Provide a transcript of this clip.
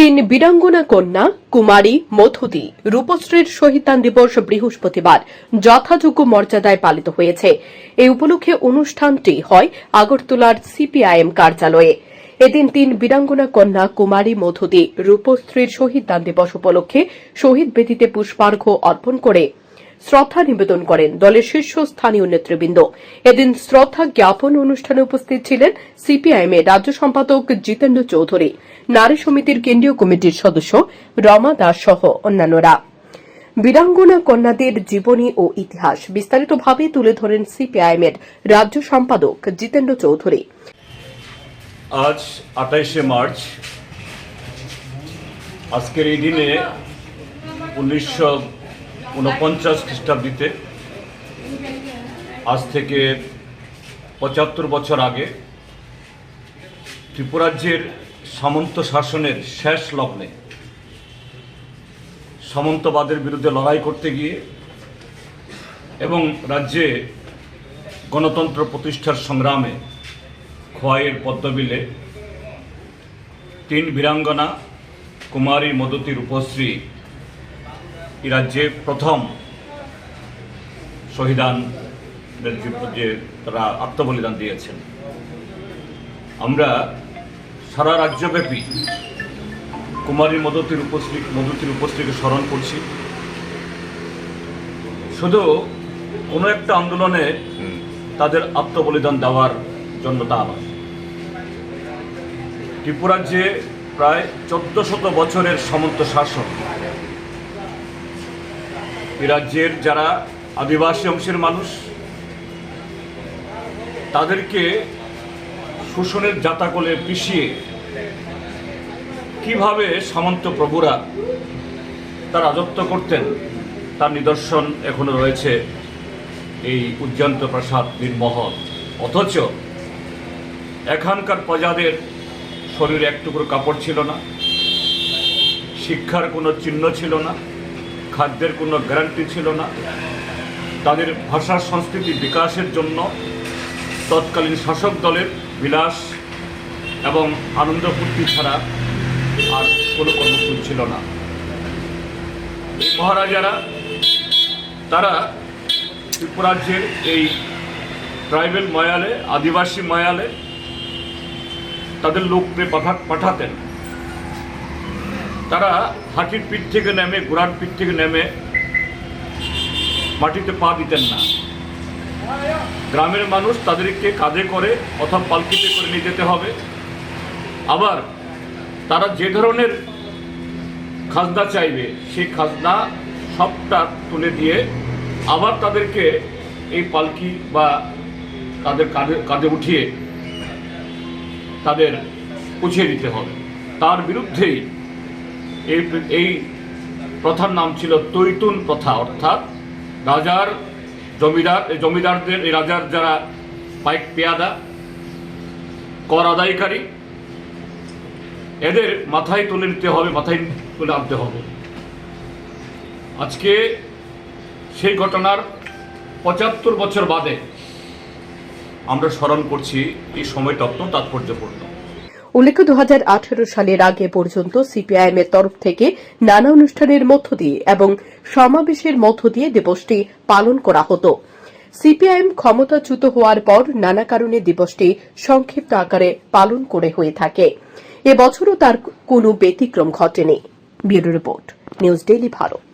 তিন বীরাঙ্গনা কন্যা কুমারী মধুতি রূপশ্রীর শহীদান দিবস বৃহস্পতিবার যথাযোগ্য মর্যাদায় পালিত হয়েছে। এই উপলক্ষে অনুষ্ঠানটি হয় আগরতলার সিপিআইএম কার্যালয়ে। এদিন তিন বীরাঙ্গনা কন্যা কুমারী মধুতি রূপশ্রীর শহীদান দিবস উপলক্ষে শহীদ বেদিতে পুষ্পার্ঘ্য অর্পণ করে শ্রদ্ধা নিবেদন করেন দলের শীর্ষস্থানীয় নেতৃবৃন্দ। এদিন শ্রদ্ধা জ্ঞাপন অনুষ্ঠানে উপস্থিত ছিলেন সিপিআইএম এর রাজ্য সম্পাদক জিতেন্দ্র চৌধুরী, নারী সমিতির কেন্দ্রীয় কমিটির সদস্য রমা দাস সহ অন্যান্যরা। বীরাঙ্গনা কন্যাদের জীবনী ও ইতিহাস বিস্তারিতভাবে তুলে ধরেন সিপিআইএম এর রাজ্য সম্পাদক জিতেন্দ্র চৌধুরী। আজ 28শে মার্চ, আজকের এই দিনে 1949 খ্রিস্টাব্দীতে আজ থেকে 75 বছর আগে ত্রিপুরাজ্যের সামন্ত শাসনের শেষ লগ্নে সামন্তবাদের বিরুদ্ধে লড়াই করতে গিয়ে এবং রাজ্যে গণতন্ত্র প্রতিষ্ঠার সংগ্রামে খোয়াইয়ের পদ্মবিলে তিন বীরাঙ্গনা কুমারী মধুতি রূপশ্রী এই রাজ্যে প্রথম শহীদান যে তারা আত্মবলিদান দিয়েছেন। আমরা সারা রাজ্যব্যাপী কুমারী মধুতির রূপশ্রীকে স্মরণ করছি। শুধু কোনো একটা আন্দোলনে তাদের আত্মবলিদান দেওয়ার জন্য তা নয়। ত্রিপুরাজ্যে প্রায় 1400 বছরের সামন্ত শাসন, এই রাজ্যের যারা আদিবাসী অংশের মানুষ তাদেরকে শোষণের জাতাকলে পিষিয়ে কিভাবে সামন্ত প্রভুরা তার রাজত্ব করতেন তার নিদর্শন এখনো রয়েছে এই উজ্জয়ন্ত প্রাসাদ বীরমহল। অথচ এখানকার প্রজাদের শরীরে এক টুকরো কাপড় ছিল না, শিক্ষার কোনো চিহ্ন ছিল না, খাদ্যের কোনো গ্যারান্টি ছিল না। তাদের ভাষা সংস্কৃতি বিকাশের জন্য তৎকালীন শাসক দলের বিলাস এবং আনন্দ ফুর্তি ছাড়া আর কোনো কর্মসূচি ছিল না। এই মহারাজারা তারা ত্রিপুরাজ্যের এই ট্রাইবেল ময়ালে, আদিবাসী ময়ালে তাদের লোককে পাঠাতেন। তারা হাতির পিঠ থেকে নেমে, ঘোড়ার পিঠ থেকে নেমে মাটিতে পা দিতেন না। গ্রামের মানুষ তাদেরকে কাঁধে করে অথবা পালকিতে করে নিয়ে যেতে হবে। আবার তারা যে ধরনের খাজনা চাইবে সেই খাজনা সবটা তুলে দিয়ে আবার তাদেরকে এই পালকি বা তাদের কাঁধে উঠিয়ে তাদের পুছিয়ে দিতে হবে। তার বিরুদ্ধেই এই প্রথার নাম ছিল তৈতুন প্রথা, অর্থাৎ রাজার জমিদারদের, এই রাজার যারা পাইক পেয়াদা কর আদায়কারী এদের মাথায় তুলে নিতে হবে, মাথায় তুলে আনতে হবে। আজকে সেই ঘটনার 75 বছর বাদে আমরা স্মরণ করছি। এই সময়টা অত্যন্ত তাৎপর্যপূর্ণ। উল্লেখ্য 2018 সালের আগে পর্যন্ত সিপিআইএম এর তরফ থেকে নানা অনুষ্ঠানের মধ্য দিয়ে এবং সমাবেশের মধ্য দিয়ে দিবসটি পালন করা হতো। সিপিআইএম ক্ষমতাচ্যুত হওয়ার পর নানা কারণে দিবসটি সংক্ষিপ্ত আকারে পালন করে হয়ে থাকে। এবছরও তার কোনো ব্যতিক্রম ঘটেনি। Bureau report, news daily Bharat.